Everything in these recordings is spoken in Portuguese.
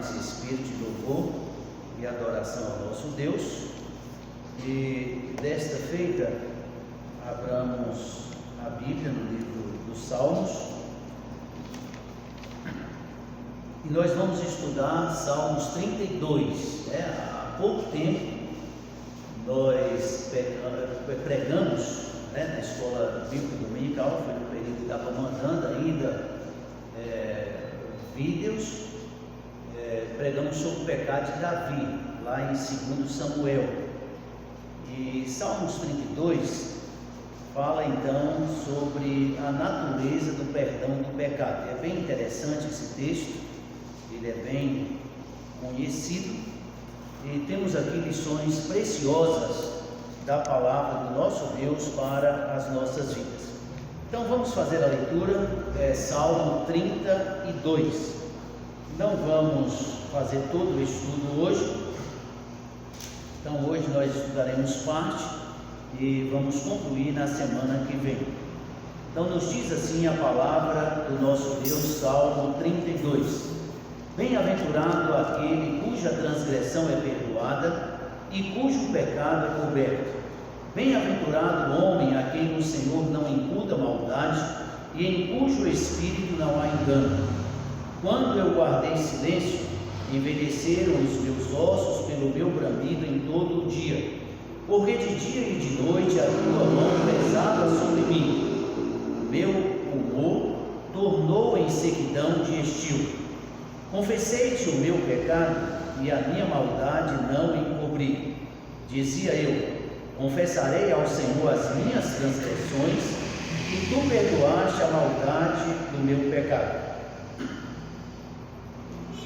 nesse espírito de louvor e adoração ao nosso Deus. E desta feita, abramos a Bíblia no livro dos Salmos e nós vamos estudar Salmos 32. Há pouco tempo nós pregamos na escola bíblica dominical, foi no período que estava mandando ainda vídeos, pregamos sobre o pecado de Davi, lá em 2 Samuel. E Salmos 32 fala então sobre a natureza do perdão do pecado. É bem interessante esse texto, ele é bem conhecido, e temos aqui lições preciosas da palavra do nosso Deus para as nossas vidas. Então vamos fazer a leitura, Salmo 32. Não vamos fazer todo o estudo hoje, então hoje nós estudaremos parte e vamos concluir na semana que vem. Então nos diz assim a palavra do nosso Deus, Salmo 32. Bem-aventurado aquele cuja transgressão é perdoada e cujo pecado é coberto. Bem-aventurado o homem a quem o Senhor não imputa maldade e em cujo espírito não há engano. Quando eu guardei silêncio, envelheceram os meus ossos pelo meu bramido em todo o dia, porque de dia e de noite a tua mão pesava sobre mim. Meu humor tornou em sequidão de estio. Confessei-te o meu pecado e a minha maldade não encobri. Dizia eu: confessarei ao Senhor as minhas transgressões, e tu perdoaste a maldade do meu pecado.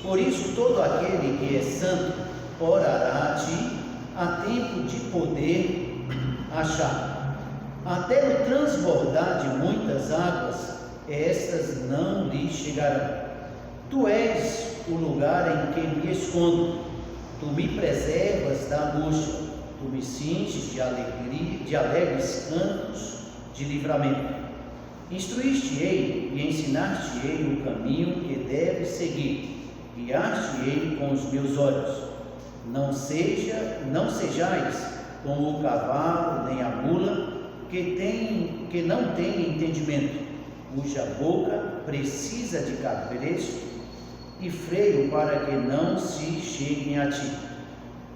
Por isso todo aquele que é santo orará a ti, a tempo de poder achar. Até no transbordar de muitas águas, estas não lhe chegarão. Tu és o lugar em que me escondo, tu me preservas da angústia, tu me cinges de alegria, de alegres cantos de livramento. Instruíste-ei e ensinaste-ei o caminho que deves seguir, guiaste-ei com os meus olhos. Não sejais como o cavalo nem a mula, que não tem entendimento, cuja boca precisa de cabresto e freio para que não se cheguem a ti.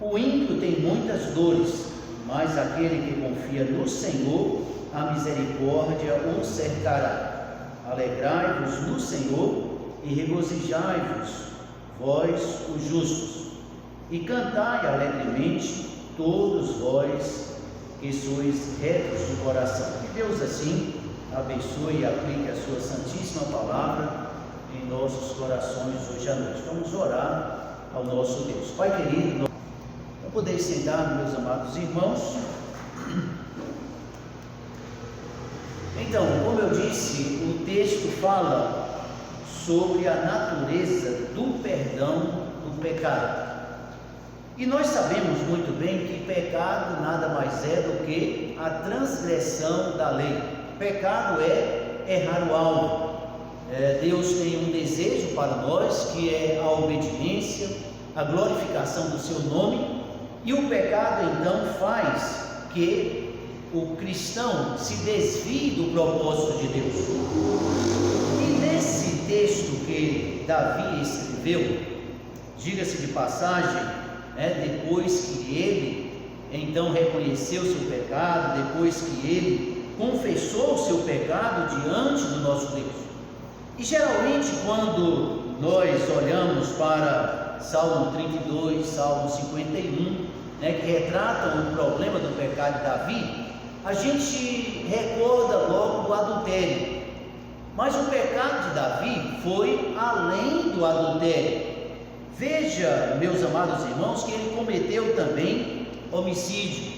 O ímpio tem muitas dores, mas aquele que confia no Senhor, a misericórdia o cercará. Alegrai-vos no Senhor e regozijai-vos, vós os justos, e cantai alegremente, todos vós que sois retos de coração. Que Deus assim abençoe e aplique a sua santíssima palavra em nossos corações hoje à noite. Vamos orar ao nosso Deus. Pai querido, não podeis sentar, meus amados irmãos. Então, como eu disse, o texto fala sobre a natureza do perdão do pecado. E nós sabemos muito bem que pecado nada mais é do que a transgressão da lei. Pecado é errar o alvo. Deus tem um desejo para nós, que é a obediência, a glorificação do seu nome, e o pecado então faz que o cristão se desvie do propósito de Deus. E nesse texto que Davi escreveu, diga-se de passagem, depois que ele então reconheceu o seu pecado, depois que ele confessou o seu pecado diante do nosso Deus. E geralmente quando nós olhamos para Salmo 32, Salmo 51, que retratam o problema do pecado de Davi, a gente recorda logo do adultério. Mas o pecado de Davi foi além do adultério. Veja, meus amados irmãos, que ele cometeu também homicídio.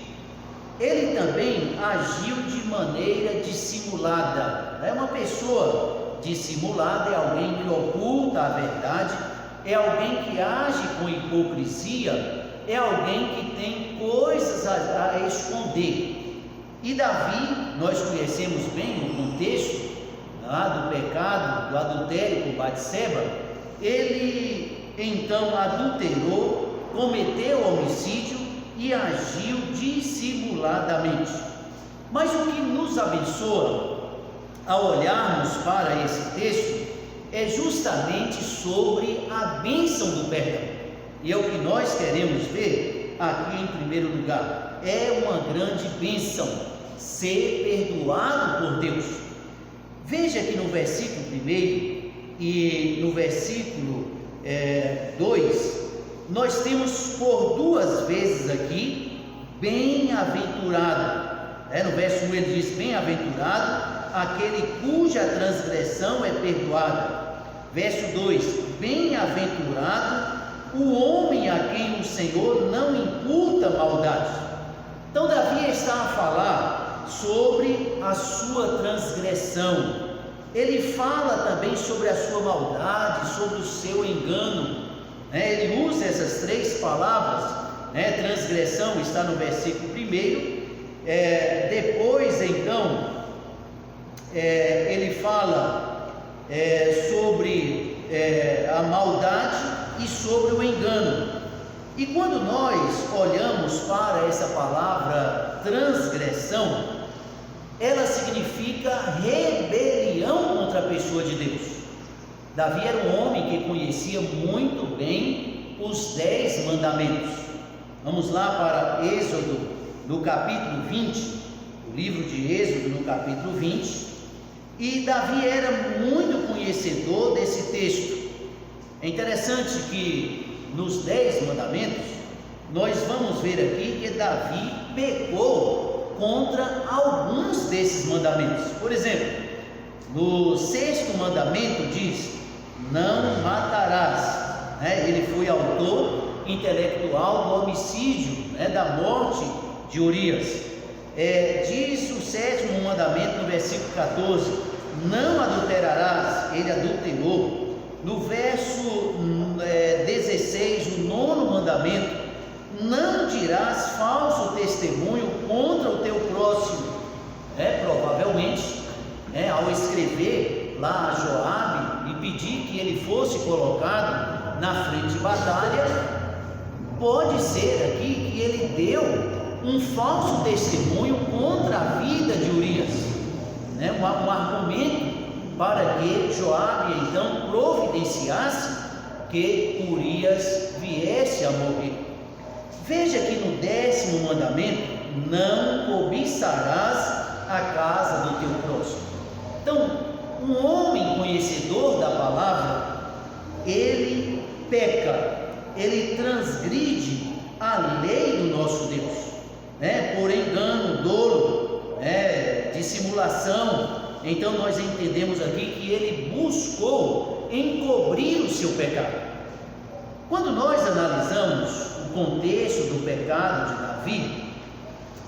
Ele também agiu de maneira dissimulada. Uma pessoa dissimulada é alguém que oculta a verdade, é alguém que age com hipocrisia, é alguém que tem coisas a esconder. E Davi, nós conhecemos bem o contexto do pecado, do adultério com Batseba. Ele então adulterou, cometeu homicídio e agiu dissimuladamente. Mas o que nos abençoa ao olharmos para esse texto é justamente sobre a bênção do perdão. E é o que nós queremos ver aqui em primeiro lugar. É uma grande bênção ser perdoado por Deus. Veja que no versículo 1 e no versículo 2, nós temos por duas vezes aqui, bem-aventurado. No verso 1 ele diz, bem-aventurado aquele cuja transgressão é perdoada. Verso 2, bem-aventurado o homem a quem o Senhor não imputa maldade. Então Davi está a falar sobre a sua transgressão. Ele fala também sobre a sua maldade, sobre o seu engano. Ele usa essas três palavras. Transgressão está no versículo 1. Depois então ele fala sobre a maldade e sobre o engano. E quando nós olhamos para essa palavra transgressão, ela significa rebelião contra a pessoa de Deus. Davi era um homem que conhecia muito bem os 10 mandamentos. Vamos lá para Êxodo, no capítulo 20, o livro de Êxodo, no capítulo 20, e Davi era muito conhecedor desse texto. É interessante que nos 10 mandamentos, nós vamos ver aqui que Davi pecou contra alguns desses mandamentos. Por exemplo, no 6º mandamento diz, não matarás. Ele foi autor intelectual do homicídio, da morte de Urias. Diz o 7º mandamento no versículo 14, não adulterarás. Ele adulterou. No verso 16, o 9º mandamento, não dirás falso testemunho contra o teu próximo. Provavelmente, ao escrever lá a Joabe e pedir que ele fosse colocado na frente de batalha, pode ser aqui que ele deu um falso testemunho contra a vida de Urias, um argumento para que Joabe então providenciasse que Urias viesse a morrer. Veja que no 10º mandamento, não cobiçarás a casa do teu próximo. Então, um homem conhecedor da palavra, ele peca, ele transgride a lei do nosso Deus, por engano, dolo, dissimulação. Então nós entendemos aqui que ele buscou encobrir o seu pecado. Quando nós analisamos o contexto do pecado de Davi,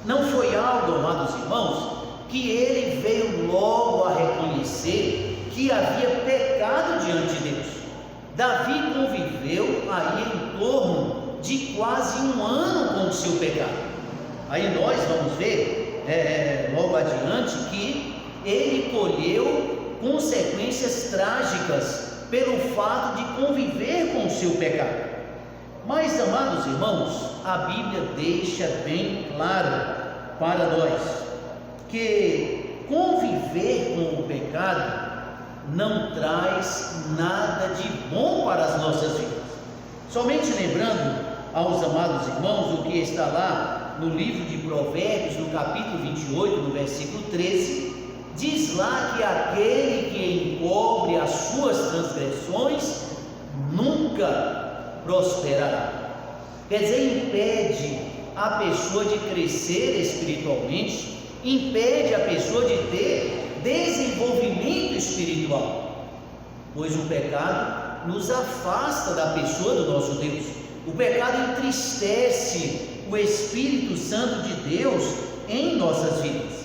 não foi algo, amados irmãos, que ele veio logo a reconhecer que havia pecado diante de Deus. Davi conviveu aí em torno de quase 1 ano com o seu pecado. Aí nós vamos ver logo adiante que ele colheu consequências trágicas pelo fato de conviver com o seu pecado. Mas, amados irmãos, a Bíblia deixa bem claro para nós que conviver com o pecado não traz nada de bom para as nossas vidas. Somente lembrando aos amados irmãos o que está lá no livro de Provérbios, no capítulo 28, no versículo 13, diz lá que aquele que encobre as suas transgressões nunca prosperará. Quer dizer, impede a pessoa de crescer espiritualmente, impede a pessoa de ter desenvolvimento espiritual, pois o pecado nos afasta da pessoa do nosso Deus. O pecado entristece o Espírito Santo de Deus em nossas vidas.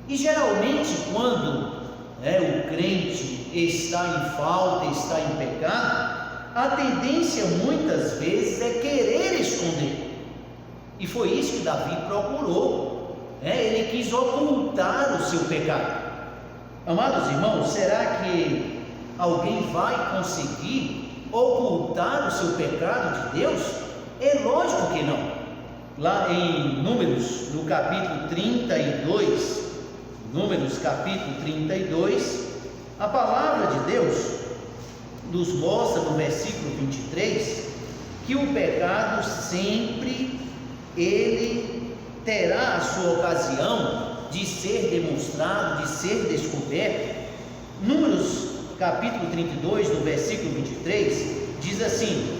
E geralmente quando o crente está em falta, está em pecado, a tendência muitas vezes é querer esconder. E foi isso que Davi procurou. Ele quis ocultar o seu pecado. Amados irmãos, será que alguém vai conseguir ocultar o seu pecado de Deus? É lógico que não. Lá em Números, no capítulo 32, Números capítulo 32, a palavra de Deus nos mostra no versículo 23 que o pecado sempre ele terá a sua ocasião de ser demonstrado, de ser descoberto. Números capítulo 32, no versículo 23, diz assim: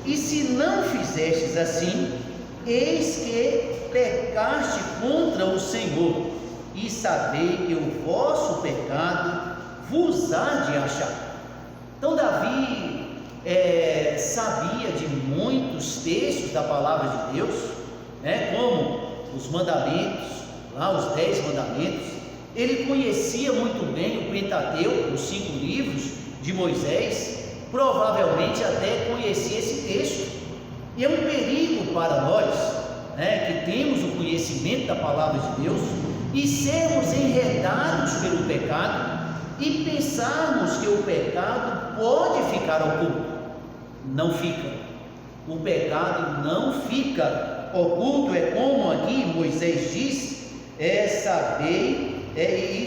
e se não fizestes assim, eis que pecaste contra o Senhor, e sabei que o vosso pecado vos há de achar. Então Davi sabia de muitos textos da palavra de Deus, como os mandamentos, lá os 10 mandamentos. Ele conhecia muito bem o Pentateuco, os 5 livros de Moisés, provavelmente até conhecia esse texto. E é um perigo para nós, que temos o conhecimento da palavra de Deus, e sermos enredados pelo pecado e pensarmos que o pecado pode ficar oculto. Não fica. O pecado não fica oculto. É como aqui Moisés diz: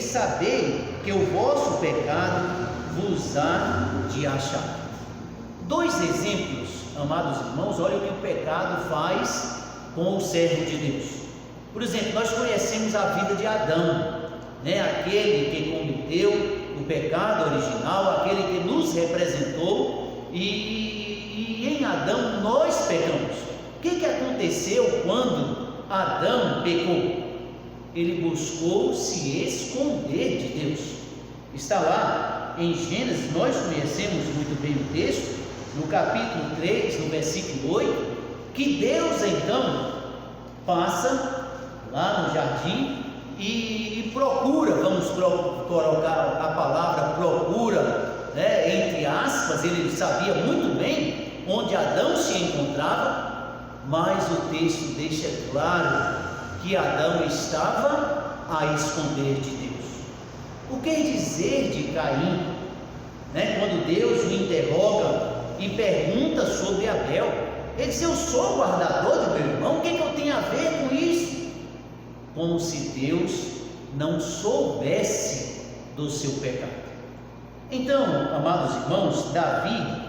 sabei que o vosso pecado vos há de achar. 2 exemplos, amados irmãos. Olha o que o pecado faz com o servo de Deus. Por exemplo, nós conhecemos a vida de Adão, aquele que cometeu o pecado original, aquele que nos representou, e em Adão nós pecamos. O que aconteceu quando Adão pecou? Ele buscou se esconder de Deus. Está lá em Gênesis, nós conhecemos muito bem o texto, no capítulo 3, no versículo 8, que Deus então passa lá no jardim e procura, vamos colocar a palavra procura, entre aspas. Ele sabia muito bem onde Adão se encontrava, mas o texto deixa claro que Adão estava a esconder de Deus. O que dizer de Caim, quando Deus o interroga e pergunta sobre Abel? Ele diz: eu sou o guardador do meu irmão, o que eu tenho a ver com isso? Como se Deus não soubesse do seu pecado. Então, amados irmãos, Davi,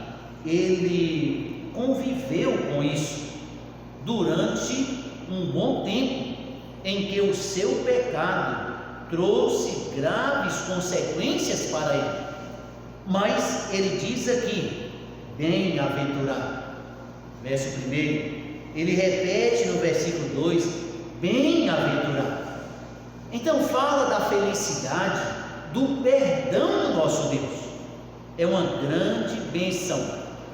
ele conviveu com isso durante um bom tempo, em que o seu pecado trouxe graves consequências para ele. Mas ele diz aqui: bem-aventurado. Verso 1, ele repete no versículo 2: bem-aventurado. Então fala da felicidade, do perdão do nosso Deus. É uma grande bênção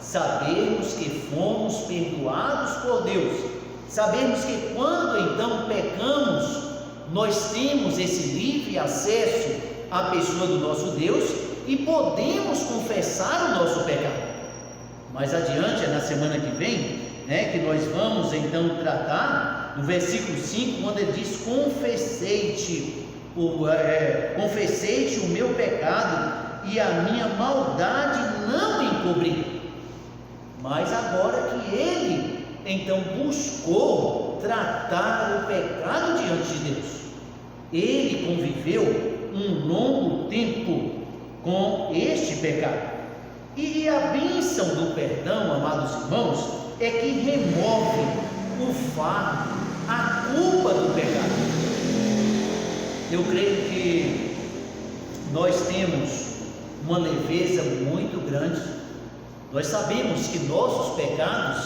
sabermos que fomos perdoados por Deus. Sabemos que quando então pecamos, nós temos esse livre acesso à pessoa do nosso Deus e podemos confessar o nosso pecado. Mais adiante, na semana que vem, que nós vamos então tratar no versículo 5, quando ele diz: confessei-te o meu pecado e a minha maldade não encobri. Mas agora que ele então buscou tratar o pecado diante de Deus, ele conviveu um longo tempo com este pecado. E a bênção do perdão, amados irmãos, é que remove o fardo, a culpa do pecado. Eu creio que nós temos uma leveza muito grande. Nós sabemos que nossos pecados,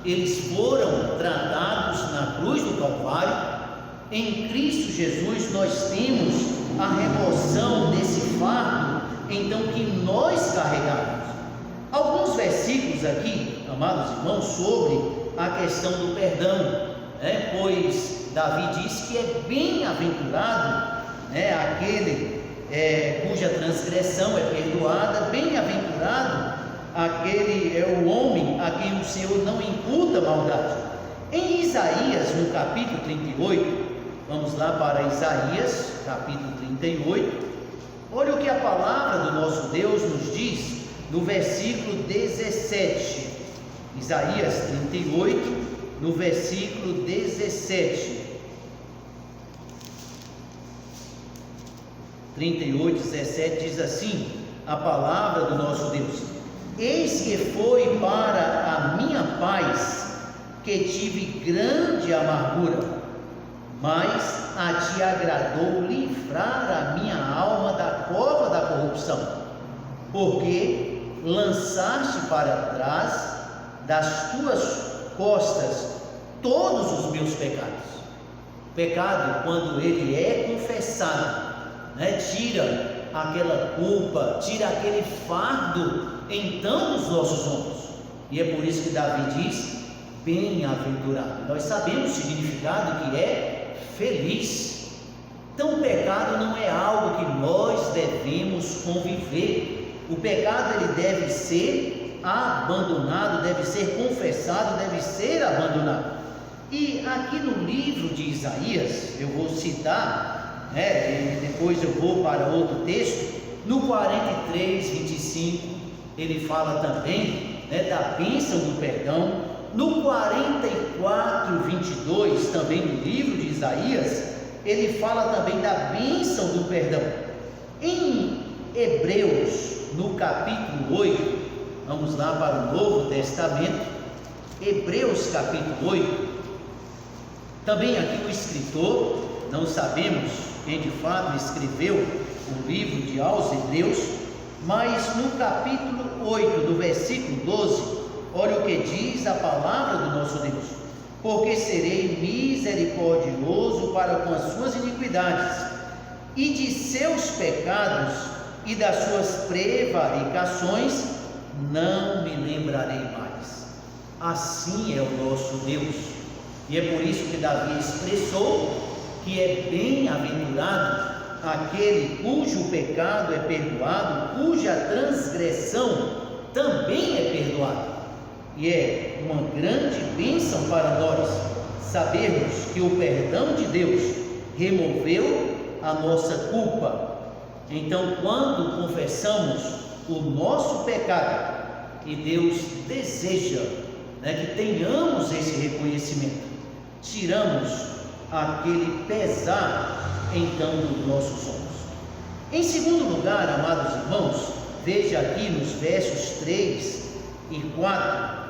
eles foram tratados na cruz do Calvário. Em Cristo Jesus nós temos a remoção desse fardo, então, que nós carregamos. Alguns versículos aqui, amados irmãos, sobre a questão do perdão, pois Davi diz que é bem-aventurado, aquele cuja transgressão é perdoada, bem-aventurado aquele é o homem a quem o Senhor não imputa maldade. Em Isaías, no capítulo 38, vamos lá para Isaías, capítulo 38, olha o que a palavra do nosso Deus nos diz no versículo 17. Isaías 38, no versículo 17. 38, 17 diz assim a palavra do nosso Deus: eis que foi para a minha paz que tive grande amargura, mas a ti agradou livrar a minha alma da cova da corrupção, porque lançaste para trás das tuas costas todos os meus pecados. Pecado, quando ele é confessado, tira aquela culpa, tira aquele fardo então dos nossos ombros. E é por isso que Davi diz: bem-aventurado. Nós sabemos o significado que é feliz. Então o pecado não é algo que nós devemos conviver. O pecado ele deve ser abandonado, deve ser confessado, deve ser abandonado. E aqui no livro de Isaías, eu vou citar, e depois eu vou para outro texto, no 43, 25, ele fala também da bênção do perdão. No 44, 22, também no livro de Isaías, ele fala também da bênção do perdão. Em Hebreus, no capítulo 8, vamos lá para o Novo Testamento, Hebreus capítulo 8, também aqui o escritor, não sabemos quem de fato escreveu o livro de aos Hebreus, mas no capítulo 8, do versículo 12, olha o que diz a palavra do nosso Deus: porque serei misericordioso para com as suas iniquidades, e de seus pecados e das suas prevaricações não me lembrarei mais. Assim é o nosso Deus, e é por isso que Davi expressou que é bem-aventurado aquele cujo pecado é perdoado, cuja transgressão também é perdoada. E é uma grande bênção para nós sabermos que o perdão de Deus removeu a nossa culpa. Então, quando confessamos o nosso pecado, e Deus deseja que tenhamos esse reconhecimento, tiramos aquele pesar então dos nossos ombros. Em segundo lugar, amados irmãos, veja aqui nos versos 3 e 4,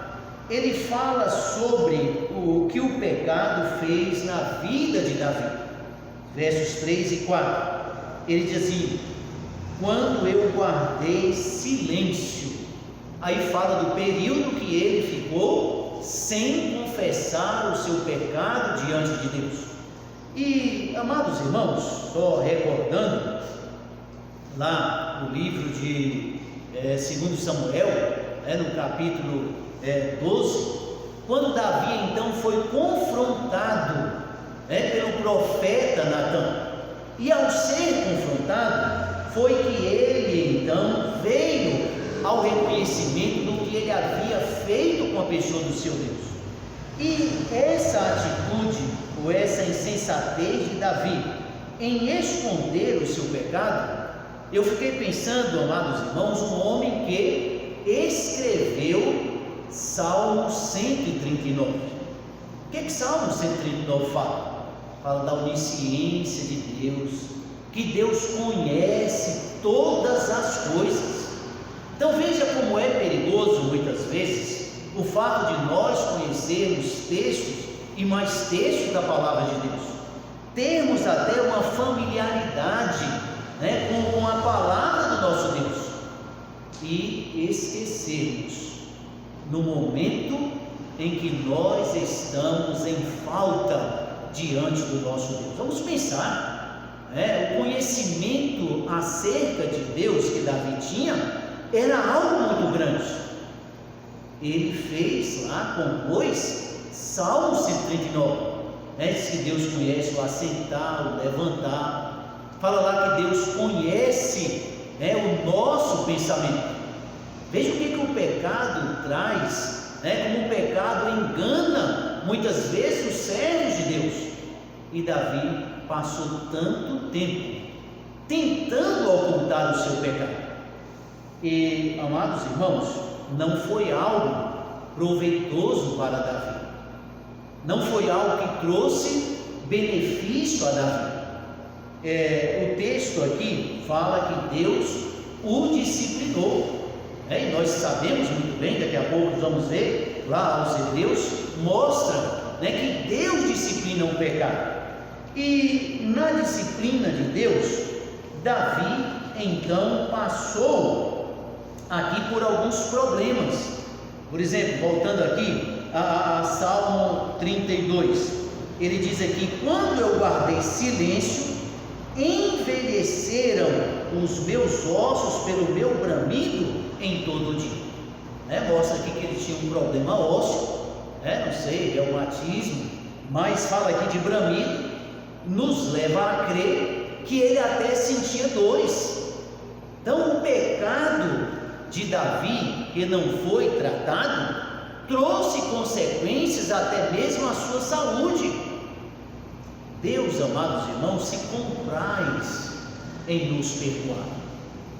ele fala sobre o que o pecado fez na vida de Davi. Versos 3 e 4, ele diz assim: quando eu guardei silêncio. Aí fala do período que ele ficou sem confessar o seu pecado diante de Deus. E, amados irmãos, só recordando, lá no livro de 2 Samuel, no capítulo 12, quando Davi então foi confrontado pelo profeta Natã, e ao ser confrontado, foi que ele então veio ao reconhecimento do que ele havia feito com a pessoa do seu Deus. E essa atitude, ou essa insensatez de Davi em esconder o seu pecado, eu fiquei pensando, amados irmãos, um homem que escreveu Salmo 139. O que Salmo 139 fala? Fala da onisciência de Deus, que Deus conhece todas as coisas. Então veja como é perigoso muitas vezes o fato de nós conhecermos textos e mais textos da palavra de Deus, termos até uma familiaridade com a palavra do nosso Deus, e esquecermos no momento em que nós estamos em falta diante do nosso Deus. Vamos pensar, o conhecimento acerca de Deus que Davi tinha era algo muito grande. Ele fez lá, compôs Salmo 139, diz que Deus conhece o assentar, o levantar, fala lá que Deus conhece o nosso pensamento. Veja o que o pecado traz, como o pecado engana muitas vezes os servos de Deus. E Davi passou tanto tempo tentando ocultar o seu pecado. E, amados irmãos, não foi algo proveitoso para Davi, não foi algo que trouxe benefício a Davi. O texto aqui fala que Deus o disciplinou, e nós sabemos muito bem, daqui a pouco vamos ver lá aos Hebreus, mostra que Deus disciplina o pecado. E na disciplina de Deus, Davi então passou aqui por alguns problemas. Por exemplo, voltando aqui a Salmo 32, ele diz aqui: quando eu guardei silêncio, envelheceram os meus ossos pelo meu bramido em todo o dia. Mostra aqui que ele tinha um problema ósseo, não sei, reumatismo, mas fala aqui de bramido, nos leva a crer que ele até sentia dores. Então o pecado de Davi, que não foi tratado, trouxe consequências até mesmo à sua saúde. Deus, amados irmãos, se compraz em nos perdoar.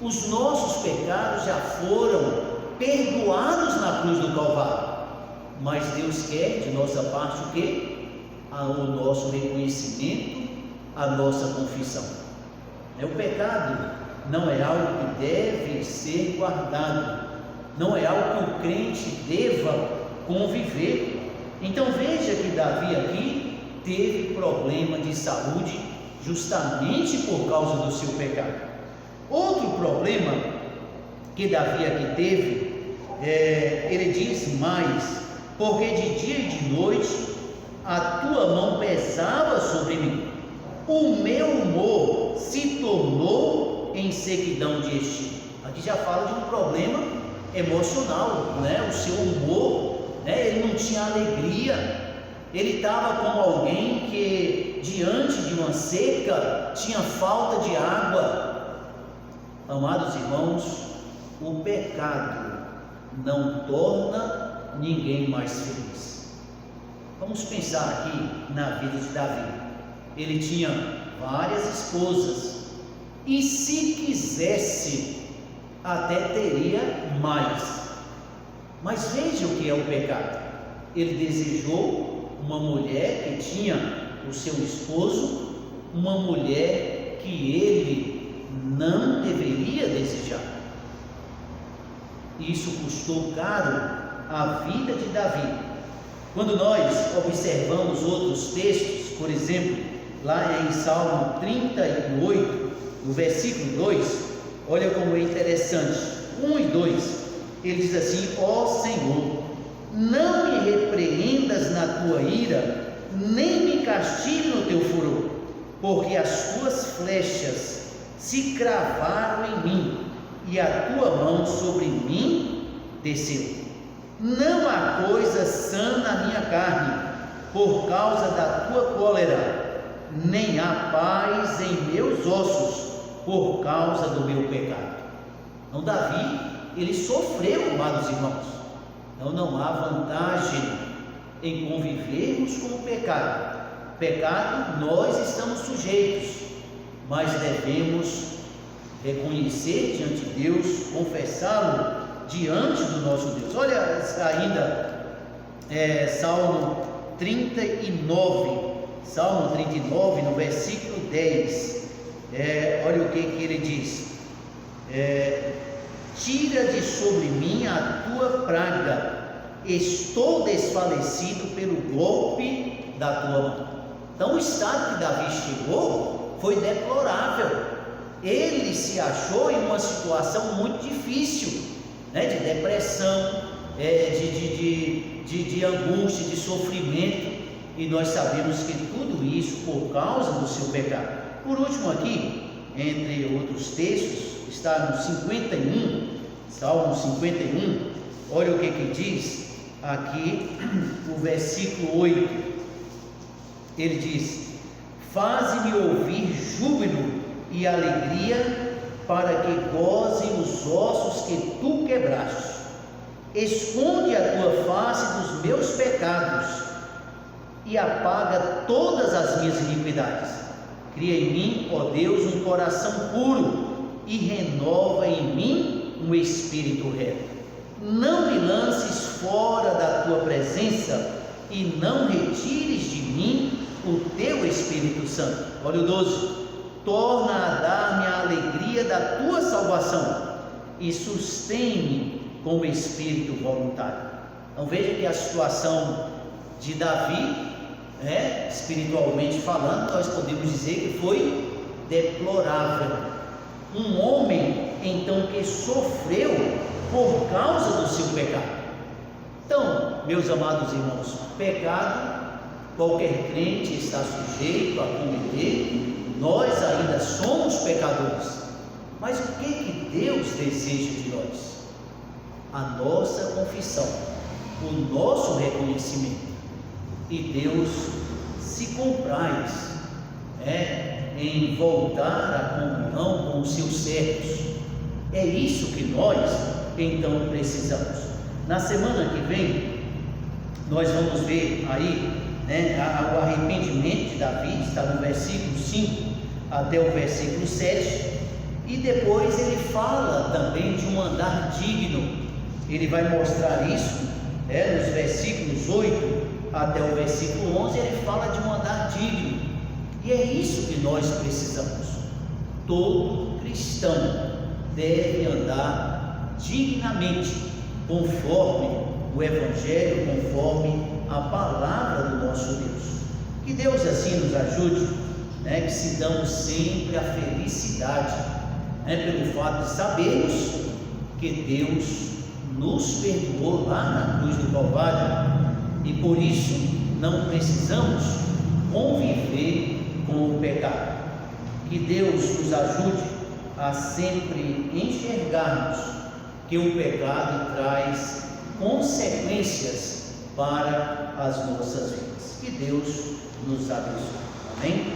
Os nossos pecados já foram perdoados na cruz do Calvário, mas Deus quer de nossa parte o quê? O nosso reconhecimento, a nossa confissão. O pecado não é algo que deve ser guardado, não é algo que o crente deva conviver. Então veja que Davi aqui teve problema de saúde justamente por causa do seu pecado. Outro problema que Davi aqui teve, ele diz mais: porque de dia e de noite a tua mão pesava sobre mim, o meu humor se tornou em sequidão de espírito. Aqui já fala de um problema emocional, o seu humor, ele não tinha alegria, ele estava como alguém que diante de uma seca tinha falta de água. Amados irmãos, o pecado não torna ninguém mais feliz. Vamos pensar aqui na vida de Davi. Ele tinha várias esposas e, se quisesse, até teria mais. Mas veja o que é o pecado. Ele desejou uma mulher que tinha o seu esposo, uma mulher que ele não deveria desejar. Isso custou caro à vida de Davi. Quando nós observamos outros textos, por exemplo, lá em Salmo 38, no versículo 2, olha como é interessante, 1 e 2, ele diz assim: ó Senhor, não me repreendas na tua ira, nem me castigue no teu furor, porque as tuas flechas se cravaram em mim, e a tua mão sobre mim desceu. Não há coisa sã na minha carne, por causa da tua cólera, nem há paz em meus ossos, por causa do meu pecado. Então Davi, ele sofreu, amados irmãos. Então não há vantagem em convivermos com o pecado. Pecado nós estamos sujeitos, mas devemos reconhecer diante de Deus, confessá-lo diante do nosso Deus. Olha ainda Salmo 39, no versículo 10, olha o que ele diz: tira de sobre mim a tua praga, estou desfalecido pelo golpe da tua mão. Então o estado que Davi chegou foi deplorável. Ele se achou em uma situação muito difícil, de depressão, de angústia, de sofrimento, e nós sabemos que tudo isso por causa do seu pecado. Por último aqui, entre outros textos, está no 51, Salmo 51, olha o que diz aqui, o versículo 8, ele diz: faze-me ouvir júbilo e alegria, para que gozem os ossos que tu quebraste. Esconde a tua face dos meus pecados e apaga todas as minhas iniquidades. Cria em mim, ó Deus, um coração puro e renova em mim um espírito reto. Não me lances fora da tua presença e não retires de mim o teu Espírito Santo. Olha o 12. Torna a dar-me a alegria da tua salvação e sustém-me com o espírito voluntário. Então veja que a situação de Davi, espiritualmente falando, nós podemos dizer que foi deplorável. Um homem então que sofreu por causa do seu pecado. Então, meus amados irmãos, pecado qualquer crente está sujeito a cometer. Nós ainda somos pecadores, mas o que Deus deseja de nós? A nossa confissão, o nosso reconhecimento. E Deus se compraz em voltar à comunhão com os seus servos. É isso que nós então precisamos. Na semana que vem nós vamos ver aí o arrependimento de Davi, está no versículo 5 até o versículo 7, e depois ele fala também de um andar digno. Ele vai mostrar isso nos versículos 8 até o versículo 11, ele fala de um andar digno, e é isso que nós precisamos. Todo cristão deve andar dignamente, conforme o Evangelho, conforme a palavra do nosso Deus. Que Deus assim nos ajude, que sinamos sempre a felicidade, pelo fato de sabermos que Deus nos perdoou lá na cruz do Calvário, e por isso não precisamos conviver com o pecado. Que Deus nos ajude a sempre enxergarmos que o pecado traz consequências para as nossas vidas. Que Deus nos abençoe. Amém?